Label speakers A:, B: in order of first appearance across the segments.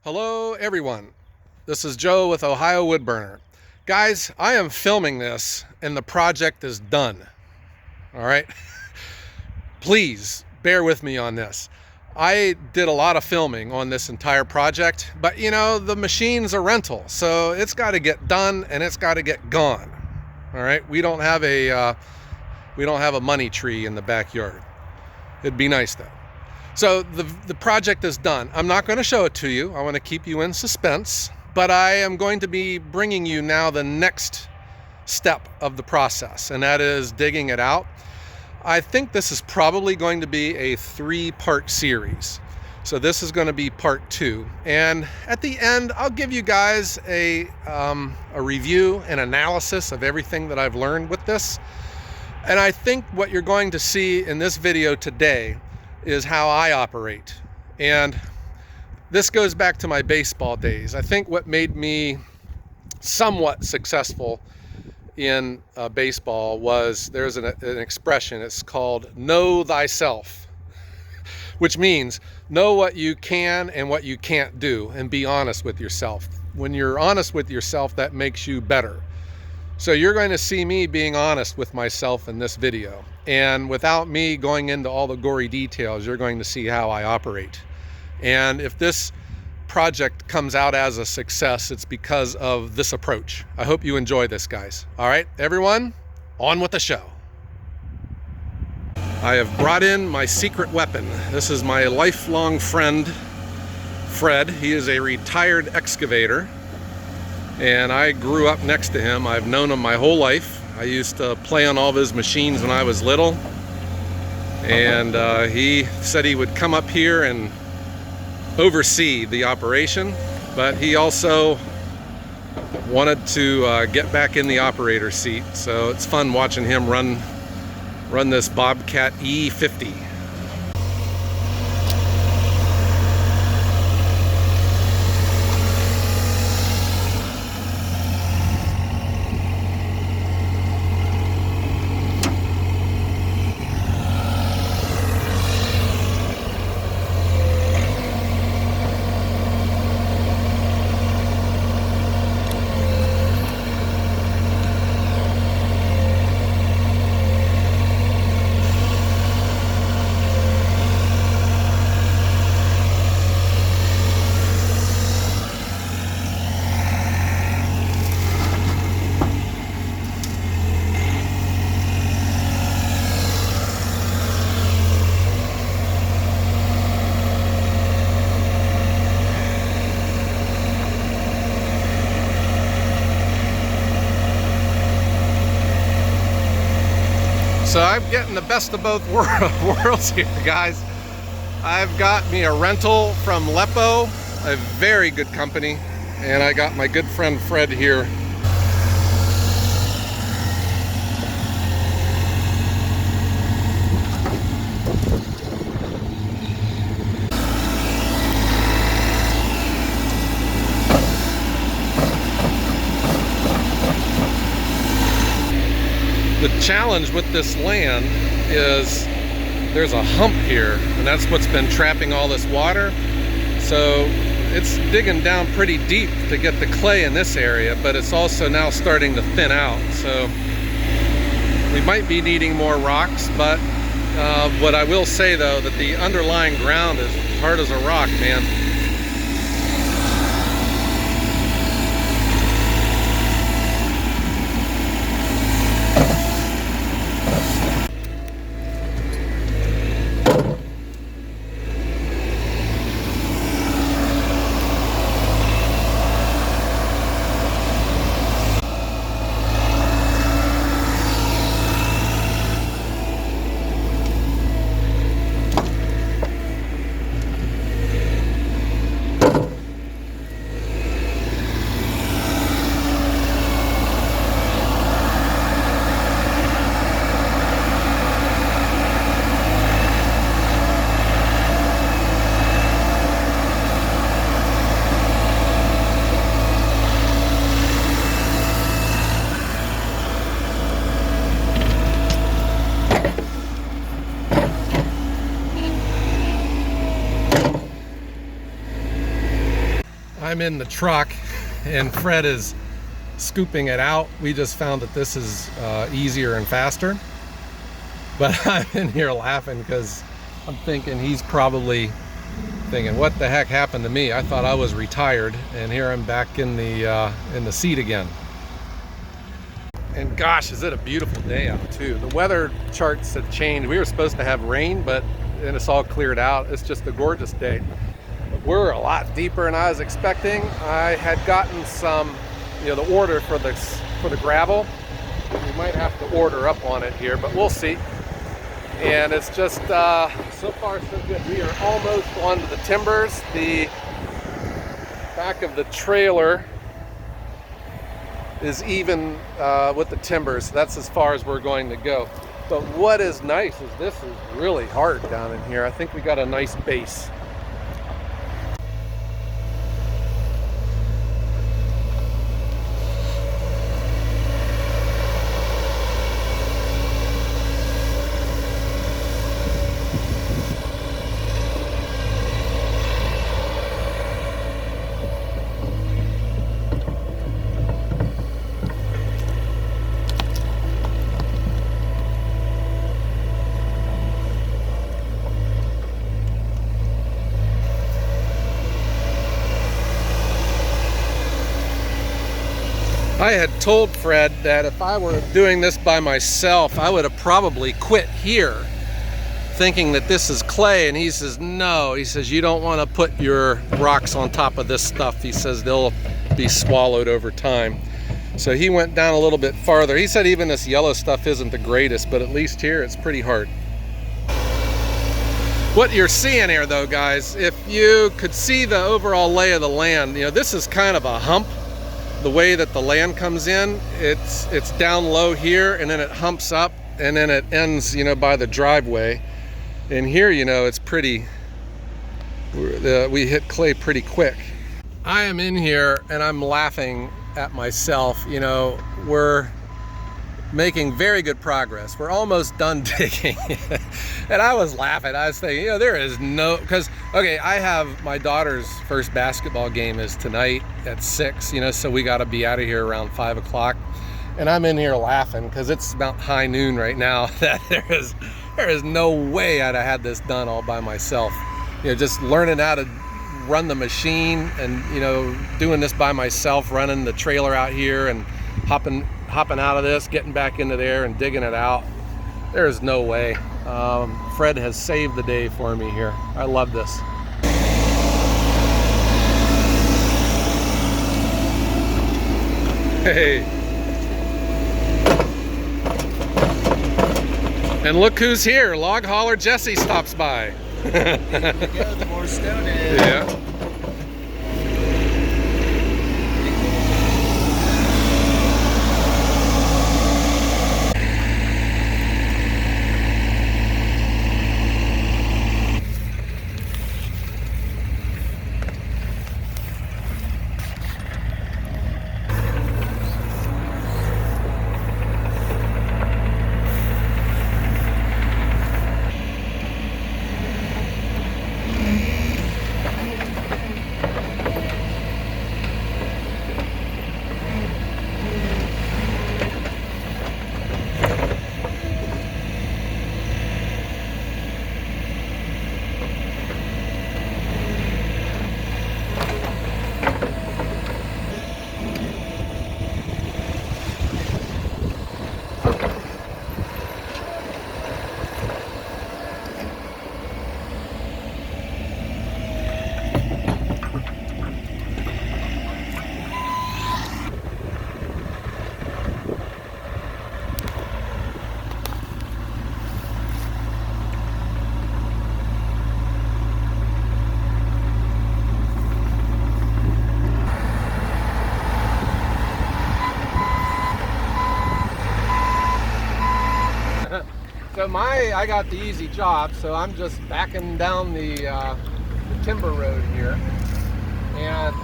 A: Hello everyone, this is Joe with Ohio Woodburner. Guys, I am filming this and the project is done. All right, please bear with me on this. I did a lot of filming on this entire project, but you know, the machine's a rental, so it's got to get done and it's got to get gone. All right, we don't have a money tree in the backyard. It'd be nice though. So the project is done. I'm not going to show it to you. I want to keep you in suspense, but I am going to be bringing you now the next step of the process, and that is digging it out. I think this is probably going to be a 3-part series. So this is going to be part 2. And at the end, I'll give you guys a review and analysis of everything that I've learned with this. And I think what you're going to see in this video today is how I operate. And this goes back to my baseball days. I think what made me somewhat successful in baseball was there's an expression, it's called know thyself, which means know what you can and what you can't do and be honest with yourself. When you're honest with yourself, that makes you better. So you're going to see me being honest with myself in this video. And without me going into all the gory details, you're going to see how I operate. And if this project comes out as a success, it's because of this approach. I hope you enjoy this, guys. All right, everyone, on with the show. I have brought in my secret weapon. This is my lifelong friend, Fred. He is a retired excavator, and I grew up next to him. I've known him my whole life. I used to play on all of his machines when I was little, and he said he would come up here and oversee the operation, but he also wanted to get back in the operator seat, so it's fun watching him run this Bobcat E50. So I'm getting the best of both worlds here, guys. I've got me a rental from Leppo, a very good company, and I got my good friend Fred here. The challenge with this land is there's a hump here, and that's what's been trapping all this water. So it's digging down pretty deep to get the clay in this area, but it's also now starting to thin out. So we might be needing more rocks, but what I will say though, that the underlying ground is hard as a rock, man. I'm in the truck and Fred is scooping it out. We just found that this is easier and faster. But I'm in here laughing because I'm thinking he's probably thinking, what the heck happened to me? I thought I was retired, and here I'm back in the seat again. And gosh, is it a beautiful day out too. The weather charts have changed. We were supposed to have rain, but and it's all cleared out. It's just a gorgeous day. But we're a lot deeper than I was expecting. I had gotten some, the order for the gravel. We might have to order up on it here, but we'll see. And it's just so far so good. We are almost onto the timbers. The back of the trailer is even with the timbers. That's as far as we're going to go. But what is nice is this is really hard down in here. I think we got a nice base. I had told Fred that if I were doing this by myself, I would have probably quit here, thinking that this is clay, and he says, no. He says, you don't want to put your rocks on top of this stuff. He says they'll be swallowed over time. So he went down a little bit farther. He said even this yellow stuff isn't the greatest, but at least here it's pretty hard. What you're seeing here though, guys, if you could see the overall lay of the land, this is kind of a hump. The way that the land comes in, it's down low here, and then it humps up, and then it ends, by the driveway. And here, it's pretty, we hit clay pretty quick. I am in here and I'm laughing at myself. We're making very good progress. We're almost done digging. And I was laughing. I was thinking, there is no, because, okay, I have my daughter's first basketball game is tonight at 6, so we got to be out of here around 5 o'clock. And I'm in here laughing because it's about high noon right now that there is no way I'd have had this done all by myself. Just learning how to run the machine and, doing this by myself, running the trailer out here and hopping out of this, getting back into there and digging it out. There is no way. Fred has saved the day for me here. I love this. Hey. And look who's here. Log Hauler Jesse stops by.
B: There you go, the more stone it is.
A: Yeah. So I got the easy job, so I'm just backing down the timber road here, and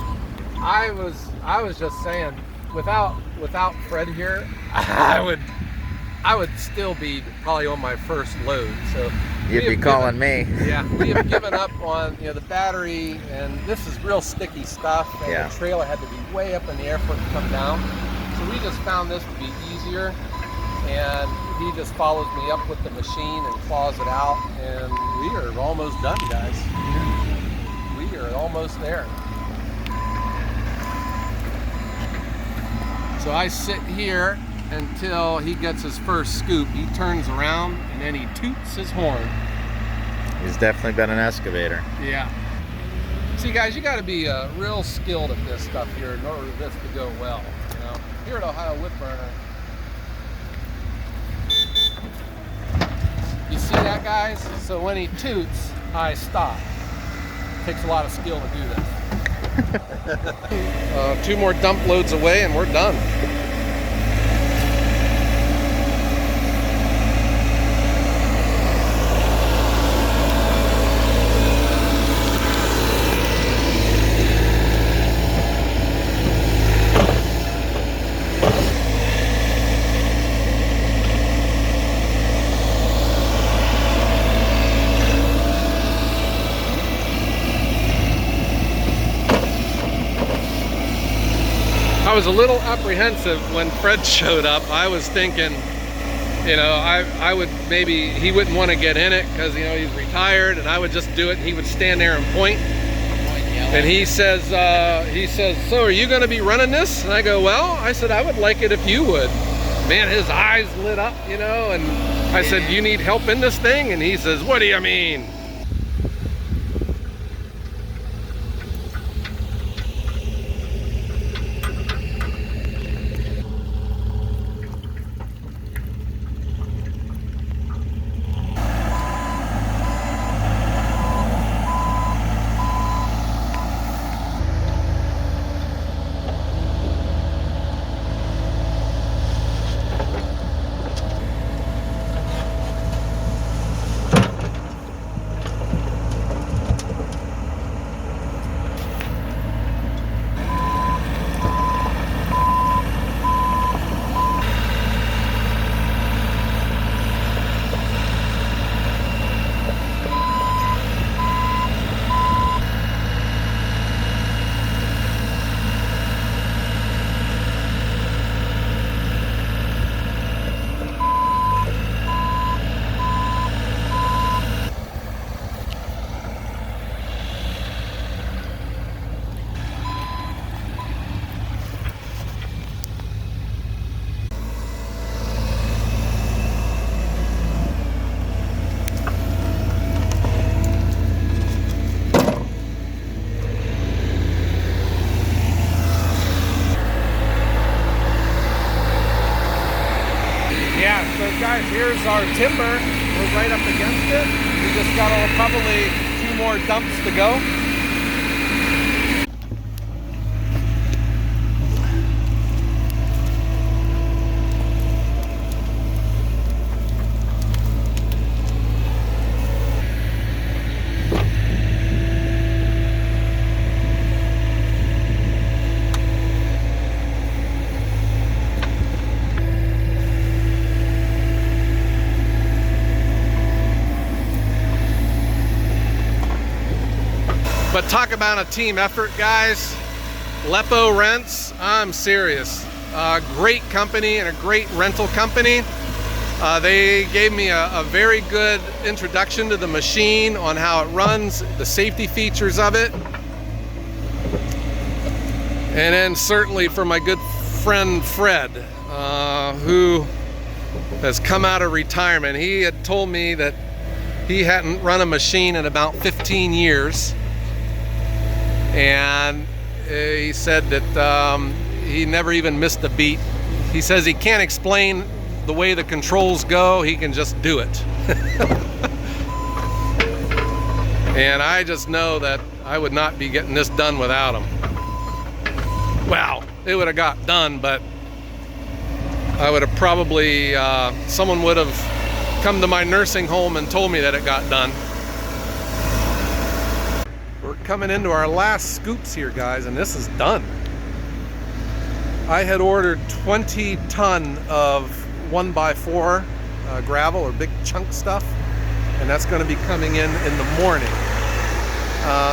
A: I was just saying, without Fred here, I I would still be probably on my first load. So
B: You'd be calling me.
A: Yeah, we have given up on the battery, and this is real sticky stuff, and
B: Yeah.
A: the trailer had to be way up in the air for it to come down. So we just found this to be easier, and he just follows me up with the machine and claws it out, and we are almost done, guys. We are almost there. So I sit here until he gets his first scoop. He turns around and then he toots his horn.
B: He's definitely been an excavator.
A: Yeah. See, guys, you got to be real skilled at this stuff here in order for this to go well. Here at Ohio Woodburner, you see that, guys? So when he toots, I stop. Takes a lot of skill to do this. 2 more dump loads away and we're done. I was a little apprehensive when Fred showed up. I was thinking, I would maybe, he wouldn't want to get in it because, he's retired, and I would just do it and he would stand there and point. And he says, so are you going to be running this? And I go, well, I said, I would like it if you would. Man, his eyes lit up, and I said, you need help in this thing? And he says, what do you mean? So guys, here's our timber. We're right up against it. We just got probably 2 more dumps to go. But talk about a team effort, guys. Leppo Rents, I'm serious. Great company and a great rental company. They gave me a very good introduction to the machine on how it runs, the safety features of it. And then certainly for my good friend Fred, who has come out of retirement. He had told me that he hadn't run a machine in about 15 years. And he said that he never even missed a beat. He says he can't explain the way the controls go, he can just do it. And I just know that I would not be getting this done without him. Well, it would have got done, but I would have probably, someone would have come to my nursing home and told me that it got done. We're coming into our last scoops here, guys, and this is done. I had ordered 20 ton of 1x4 gravel or big chunk stuff, and that's going to be coming in the morning.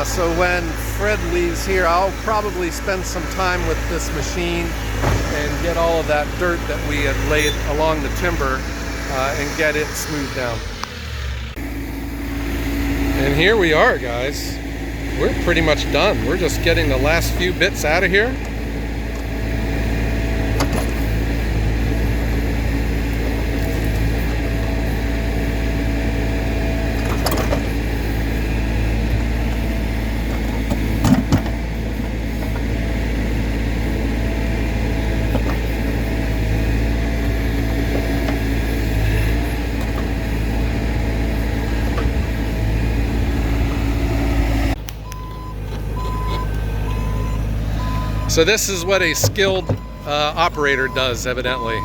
A: So when Fred leaves here, I'll probably spend some time with this machine and get all of that dirt that we had laid along the timber and get it smoothed down. And here we are, guys. We're pretty much done. We're just getting the last few bits out of here. So this is what a skilled operator does, evidently.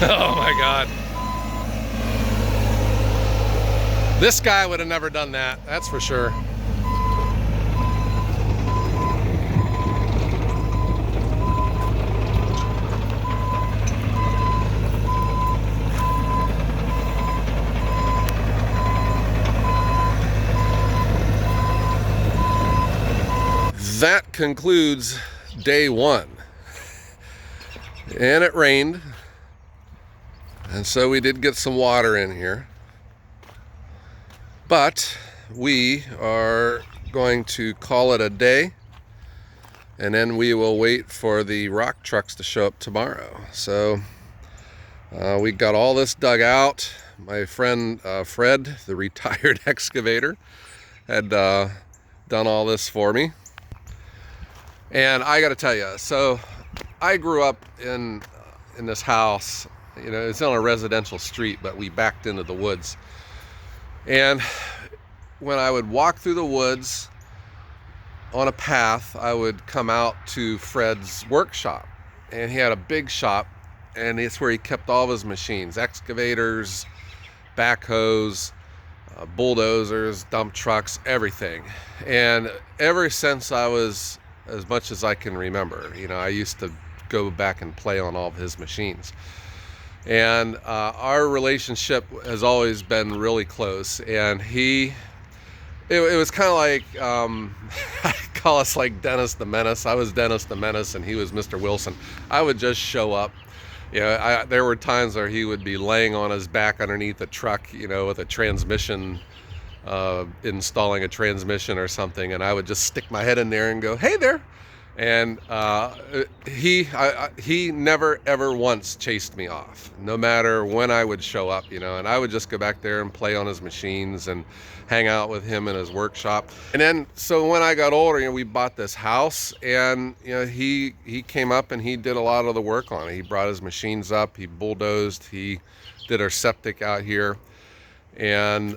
A: Oh my God. This guy would have never done that, that's for sure. That concludes day one. And it rained. And so we did get some water in here, but we are going to call it a day, and then we will wait for the rock trucks to show up tomorrow. So we got all this dug out. My friend Fred, the retired excavator, had done all this for me. And I got to tell you, so I grew up in this house. You know, it's on a residential street, but we backed into the woods. And when I would walk through the woods on a path, I would come out to Fred's workshop. And he had a big shop, and it's where he kept all of his machines, excavators, backhoes, bulldozers, dump trucks, everything. And ever since I was, as much as I can remember, you know, I used to go back and play on all of his machines. And our relationship has always been really close. And it was kind of like, I call us like Dennis the Menace. I was Dennis the Menace and he was Mr. Wilson. I would just show up. You know, there were times where he would be laying on his back underneath a truck, you know, with a transmission, installing a transmission or something. And I would just stick my head in there and go, "Hey there." And he never ever once chased me off, no matter when I would show up, you know. And I would just go back there and play on his machines and hang out with him in his workshop. And then, so when I got older, you know, we bought this house, and you know, he came up and he did a lot of the work on it. He brought his machines up, he bulldozed, he did our septic out here. And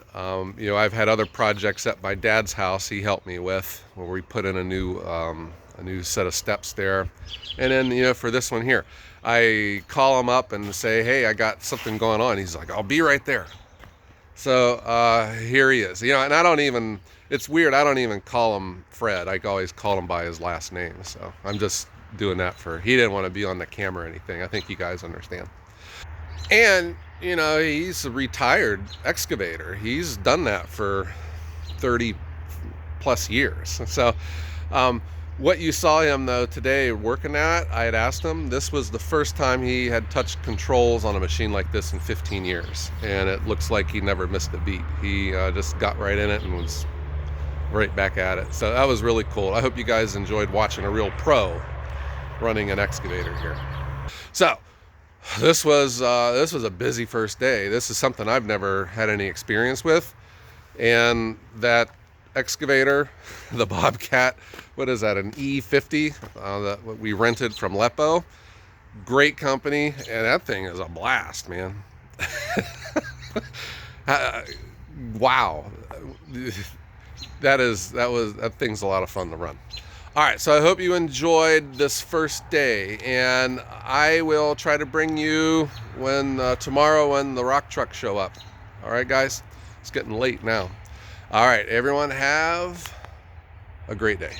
A: you know, I've had other projects at my dad's house he helped me with, where we put in a new set of steps there. And then, you know, for this one here, I call him up and say, "Hey, I got something going on." He's like, "I'll be right there." So here he is. You know, and I don't even, it's weird, I don't even call him Fred. I always call him by his last name. So I'm just doing that he didn't want to be on the camera or anything. I think you guys understand. And you know, he's a retired excavator. He's done that for 30 plus years. So what you saw him though today working at, I had asked him, this was the first time he had touched controls on a machine like this in 15 years. And it looks like he never missed a beat. He just got right in it and was right back at it. So that was really cool. I hope you guys enjoyed watching a real pro running an excavator here. So this was a busy first day. This is something I've never had any experience with, and that excavator, the Bobcat. What is that, an E50 that we rented from Leppo? Great company, and that thing is a blast, man. Wow, that thing's a lot of fun to run. All right, so I hope you enjoyed this first day, and I will try to bring you tomorrow when the rock trucks show up. All right, guys, it's getting late now. All right, everyone, have a great day.